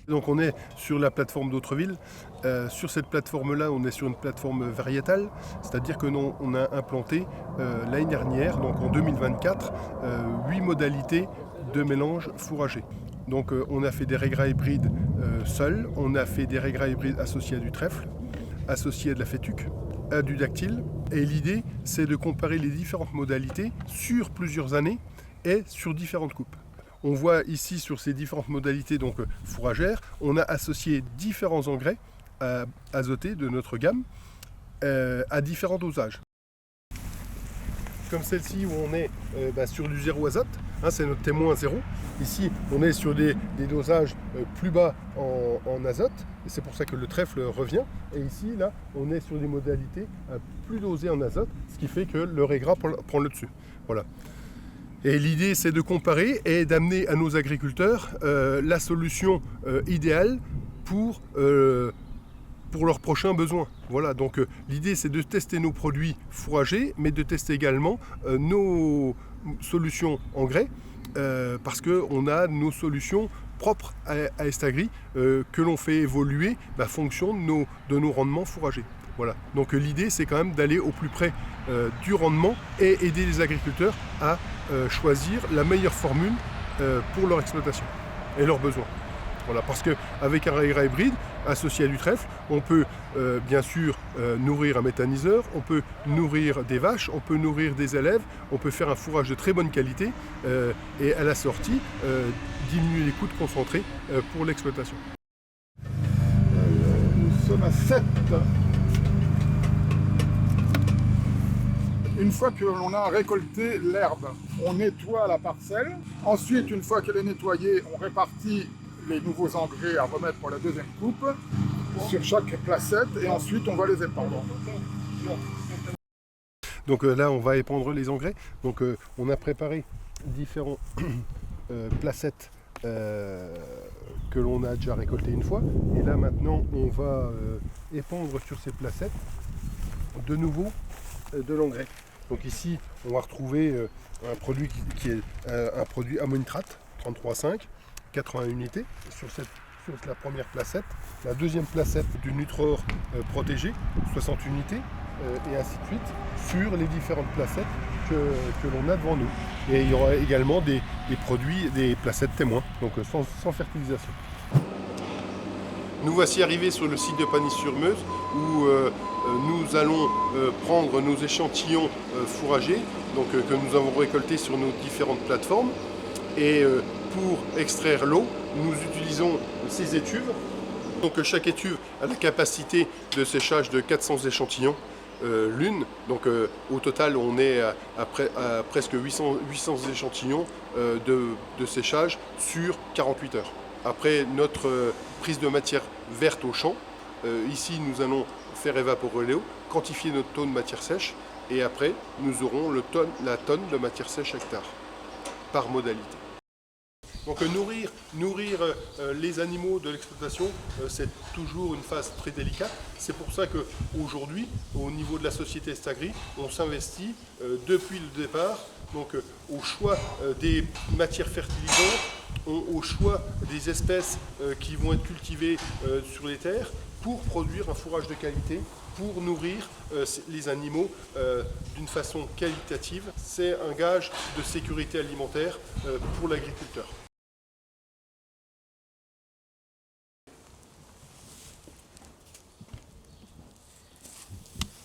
Donc on est sur la plateforme d'Autreville. Sur cette plateforme-là, on est sur une plateforme variétale, c'est-à-dire que on a implanté l'année dernière, donc en 2024, 8 modalités de mélange fourragé. Donc on a fait des raigrats hybrides seuls, on a fait des raigrats hybrides associés à du trèfle, associés à de la fétuque, à du dactyle. Et l'idée, c'est de comparer les différentes modalités sur plusieurs années et sur différentes coupes. On voit ici sur ces différentes modalités donc fourragères, on a associé différents engrais azotés de notre gamme à différents dosages. Comme celle-ci où on est sur du 0 azote, c'est notre témoin 0. Ici on est sur des dosages plus bas en azote, et c'est pour ça que le trèfle revient. Et ici là on est sur des modalités plus dosées en azote, ce qui fait que le raigras prend le dessus. Voilà. Et l'idée, c'est de comparer et d'amener à nos agriculteurs la solution idéale pour leurs prochains besoins. Voilà, donc l'idée, c'est de tester nos produits fourragés, mais de tester également nos solutions engrais, parce qu'on a nos solutions propres à Estagri que l'on fait évoluer fonction de nos rendements fourragés. Voilà. Donc l'idée, c'est quand même d'aller au plus près du rendement et aider les agriculteurs à choisir la meilleure formule pour leur exploitation et leurs besoins. Voilà, parce qu'avec un raigra hybride associé à du trèfle, on peut bien sûr nourrir un méthaniseur, on peut nourrir des vaches, on peut nourrir des élèves, on peut faire un fourrage de très bonne qualité et à la sortie diminuer les coûts de concentré pour l'exploitation. Nous sommes à 7. Une fois que l'on a récolté l'herbe, on nettoie la parcelle. Ensuite, une fois qu'elle est nettoyée, on répartit les nouveaux engrais à remettre pour la deuxième coupe sur chaque placette et ensuite on va les épandre. Donc là, on va épandre les engrais. Donc on a préparé différents placettes que l'on a déjà récoltées une fois. Et là maintenant, on va épandre sur ces placettes de nouveau de l'engrais. Donc ici, on va retrouver un produit qui est un produit ammonitrate 33,5, 80 unités sur la première placette. La deuxième placette du Nutror protégé, 60 unités, et ainsi de suite, sur les différentes placettes que l'on a devant nous. Et il y aura également des produits, des placettes témoins, donc sans fertilisation. Nous voici arrivés sur le site de Pagny-sur-Meuse où nous allons prendre nos échantillons fourragés donc, que nous avons récoltés sur nos différentes plateformes. Et pour extraire l'eau, nous utilisons ces étuves. Donc chaque étuve a la capacité de séchage de 400 échantillons l'une. Donc au total, on est à presque 800 échantillons de séchage sur 48 heures. Après notre prise de matière verte au champ, ici nous allons faire évaporer l'eau, quantifier notre taux de matière sèche et après nous aurons la tonne de matière sèche hectare par modalité. Donc nourrir les animaux de l'exploitation, c'est toujours une phase très délicate. C'est pour ça qu'aujourd'hui, au niveau de la société Estagri, on s'investit depuis le départ donc, au choix des matières fertilisantes, au choix des espèces qui vont être cultivées sur les terres pour produire un fourrage de qualité, pour nourrir les animaux d'une façon qualitative. C'est un gage de sécurité alimentaire pour l'agriculteur.